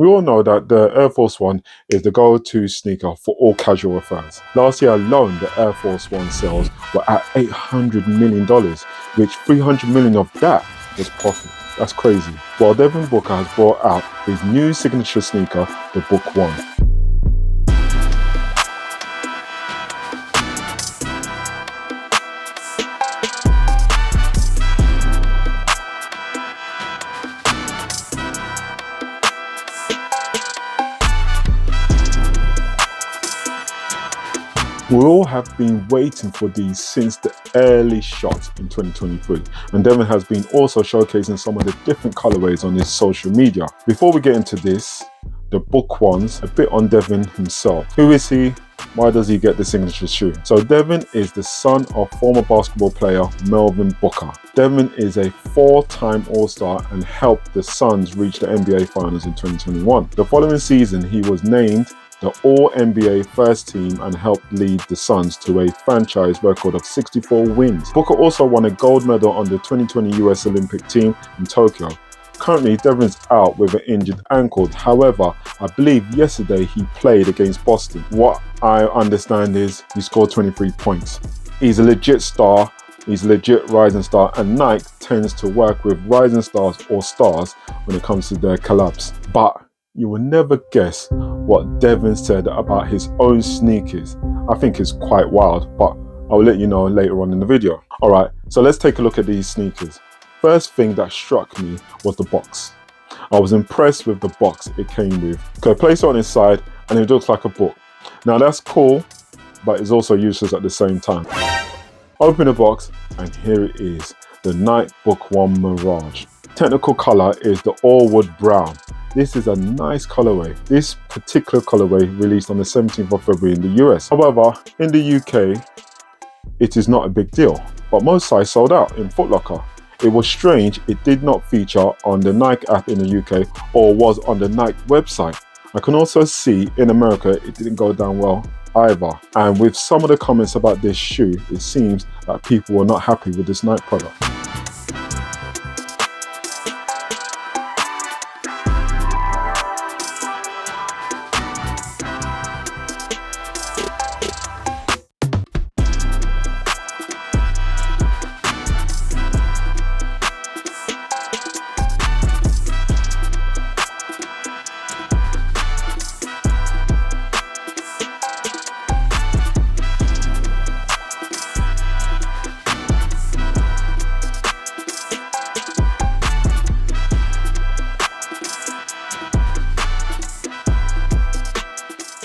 We all know that the Air Force One is the go-to sneaker for all casual fans. Last year alone, the Air Force One sales were at $800 million, which $300 million of that was profit. That's crazy. Well, Devin Booker has brought out his new signature sneaker, the Book One. We all have been waiting for these since the early shot in 2023, and Devin has been also showcasing some of the different colorways on his social media. Before we get into this, the Book Ones, a bit on Devin himself. Who is he? Why does he get the signature shoe? So Devin is the son of former basketball player Devin Booker. Devin is a 4-time All-Star and helped the Suns reach the NBA Finals in 2021. The following season, he was named the All-NBA first team and helped lead the Suns to a franchise record of 64 wins. Booker also won a gold medal on the 2020 US Olympic team in Tokyo. Currently, Devin's out with an injured ankle. However, I believe yesterday he played against Boston. What I understand is he scored 23 points. He's a legit star. He's a legit rising star, and Nike tends to work with rising stars or stars when it comes to their collabs. But you will never guess what Devin said about his own sneakers. I think it's quite wild, but I'll let you know later on in the video. Alright, so let's take a look at these sneakers. First thing that struck me was the box. I was impressed with the box it came with. Okay, place it on its side and it looks like a book. Now that's cool, but it's also useless at the same time. Open the box and here it is, the Nike Book One Mirage. Technical color is the all-wood brown. This is a nice colorway. This particular colorway released on the 17th of February in the US. However, in the UK, it is not a big deal, but most sites sold out in Foot Locker. It was strange it did not feature on the Nike app in the UK or was on the Nike website. I can also see in America it didn't go down well either. And with some of the comments about this shoe, it seems that people were not happy with this Nike product.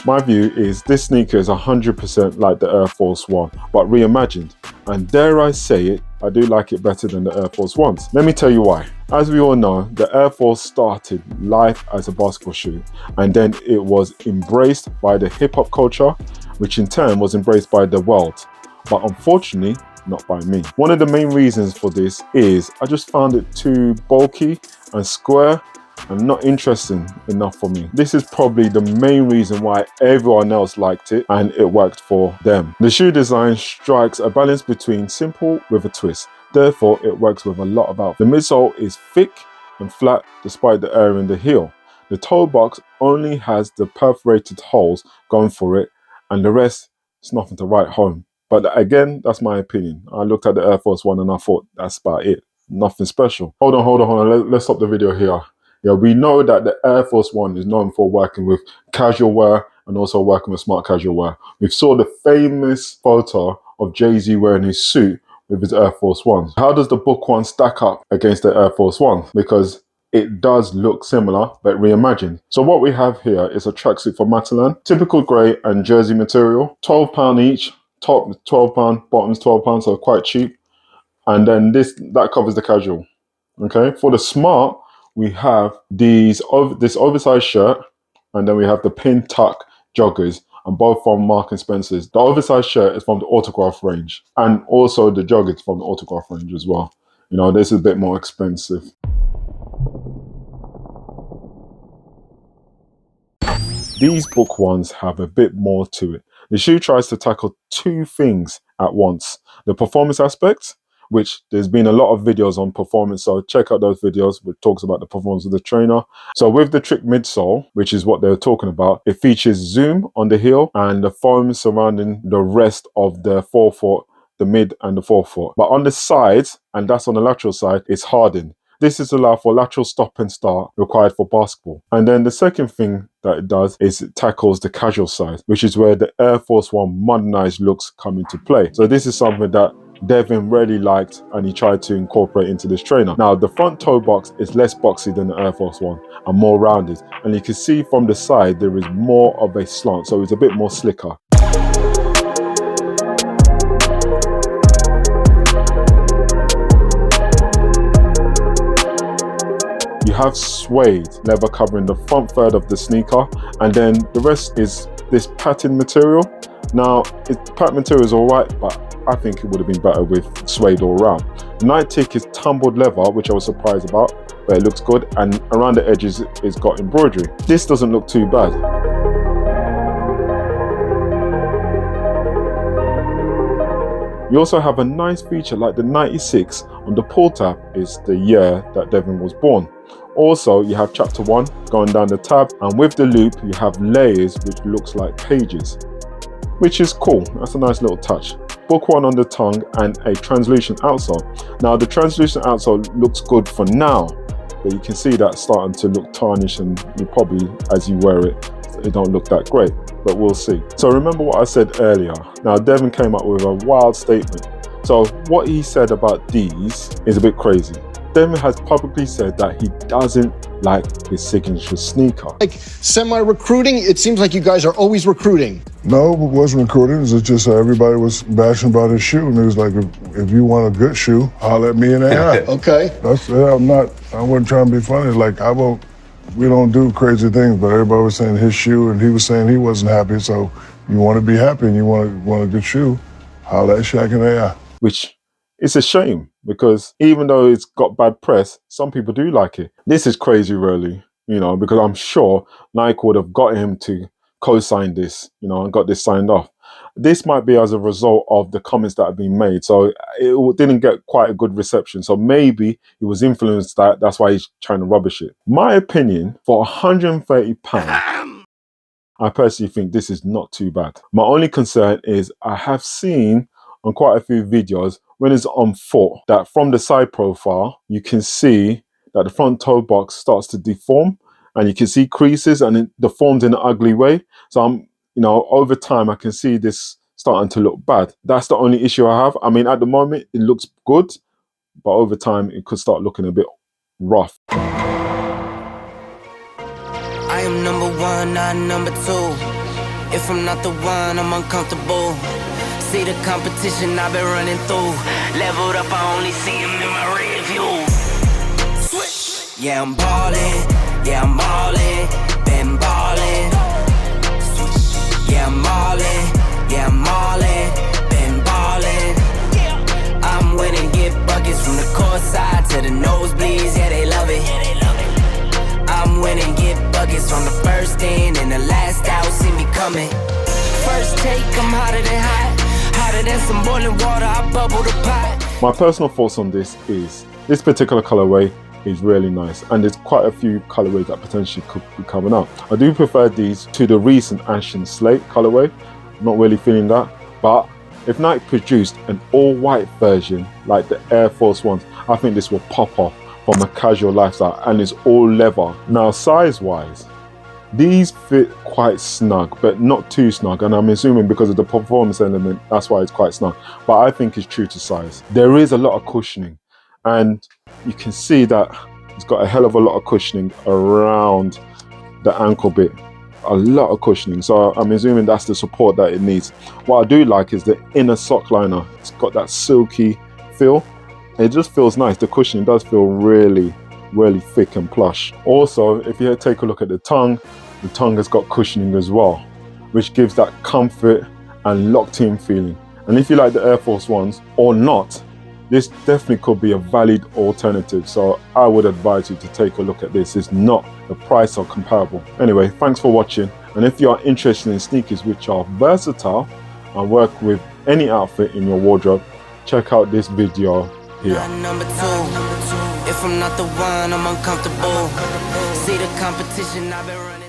My view is this sneaker is 100% like the Air Force One, but reimagined. And dare I say it, I do like it better than the Air Force Ones. Let me tell you why. As we all know, the Air Force started life as a basketball shoe, and then it was embraced by the hip-hop culture, which in turn was embraced by the world. But unfortunately, not by me. One of the main reasons for this is I just found it too bulky and square and not interesting enough for me. This is probably the main reason why everyone else liked it and it worked for them. The shoe design strikes a balance between simple with a twist. Therefore, it works with a lot of outfits. The midsole is thick and flat despite the area in the heel. The toe box only has the perforated holes going for it, and the rest is nothing to write home. But again, that's my opinion. I looked at the Air Force One and I thought that's about it. Nothing special. Hold on. Let's stop the video here. Yeah, we know that the Air Force One is known for working with casual wear and also working with smart casual wear. We saw the famous photo of Jay-Z wearing his suit with his Air Force Ones. How does the Book One stack up against the Air Force One? Because it does look similar, but reimagined. So what we have here is a tracksuit for Matalan, typical grey and jersey material, £12 each, top £12, bottoms £12, so quite cheap. And then that covers the casual. Okay, for the smart, we have this oversized shirt, and then we have the pin tuck joggers, and both from Marks & Spencer's. The oversized shirt is from the Autograph range, and also the joggers from the Autograph range as well. You know, this is a bit more expensive. These Book Ones have a bit more to it. The shoe tries to tackle two things at once: the performance aspect, which there's been a lot of videos on performance. So check out those videos which talks about the performance of the trainer. So with the trick midsole, which is what they're talking about, it features zoom on the heel and the foam surrounding the rest of the forefoot, the mid and the forefoot. But on the sides, and that's on the lateral side, it's hardened. This is allowed for lateral stop and start required for basketball. And then the second thing that it does is it tackles the casual side, which is where the Air Force One modernized looks come into play. So this is something that Devin really liked and he tried to incorporate into this trainer. Now the front toe box is less boxy than the Air Force One and more rounded. And you can see from the side there is more of a slant, so it's a bit more slicker. You have suede leather covering the front third of the sneaker, and then the rest is this pattern material. Now, pattern material is alright, but I think it would have been better with suede all around. Night tick is tumbled leather, which I was surprised about, but it looks good, and around the edges it's got embroidery. This doesn't look too bad. You also have a nice feature like the 96 on the pull tab is the year that Devin was born. Also, you have chapter 1 going down the tab, and with the loop you have layers which looks like pages, which is cool. That's a nice little touch. Book 1 on the tongue and a translucent outsole. Now the translucent outsole looks good for now, but you can see that starting to look tarnished, and you probably, as you wear it, it don't look that great, but we'll see. So remember what I said earlier. Now Devin came up with a wild statement. So what he said about these is a bit crazy. Devin has publicly said that he doesn't like his signature sneaker. Like semi-recruiting, it seems like you guys are always recruiting. No, it wasn't recruiting. It was just everybody was bashing about his shoe, and it was like, if you want a good shoe, holler at me in AI. Okay. That's I wasn't trying to be funny. Like we don't do crazy things, but everybody was saying his shoe, and he was saying he wasn't happy. So you want to be happy and you want a good shoe, holler at Shaq and AI. Which is a shame, because even though it's got bad press, some people do like it. This is crazy, really, because I'm sure Nike would have got him to co-sign this, and got this signed off. This might be as a result of the comments that have been made. So it didn't get quite a good reception. So maybe he was influenced that's why he's trying to rubbish it. My opinion, for £130, I personally think this is not too bad. My only concern is I have seen on quite a few videos when it's on foot that from the side profile, you can see that the front toe box starts to deform, and you can see creases, and it deforms in an ugly way. So over time, I can see this starting to look bad. That's the only issue I have. I mean, at the moment, it looks good, but over time, it could start looking a bit rough. I am number one, not number two. If I'm not the one, I'm uncomfortable. See the competition I've been running through. Leveled up, I only see him in my rear view. Switch. Yeah, I'm ballin'. Yeah, I'm ballin'. Been ballin'. Switch. Yeah, I'm ballin'. Yeah, I'm ballin'. Been ballin'. I'm winning, get buckets from the court side to the nosebleeds. Yeah, they love it. I'm winning, get buckets from the first in and the last out. See me coming. First take, I'm hotter than hot. Hotter than some boiling water, I bubble the pot. My personal thoughts on this is, this particular colorway is really nice, and there's quite a few colorways that potentially could be coming up. I do prefer these to the recent Ash and Slate colorway. Not really feeling that, but if Nike produced an all-white version like the Air Force Ones, I think this will pop off from a casual lifestyle, and it's all leather. Now size-wise, these fit quite snug, but not too snug, and I'm assuming because of the performance element, that's why it's quite snug, but I think it's true to size. There is a lot of cushioning, and you can see that it's got a hell of a lot of cushioning around the ankle bit. A lot of cushioning, so I'm assuming that's the support that it needs. What I do like is the inner sock liner. It's got that silky feel. It just feels nice. The cushioning does feel really, really thick and plush. Also, if you take a look at the tongue has got cushioning as well, which gives that comfort and locked in feeling. And if you like the Air Force Ones or not, this definitely could be a valid alternative. So I would advise you to take a look at this. It's not, the price are comparable. Anyway, thanks for watching. And if you are interested in sneakers which are versatile and work with any outfit in your wardrobe, check out this video here. Not number two. If I'm not the one, I'm uncomfortable. See the competition, I've been running.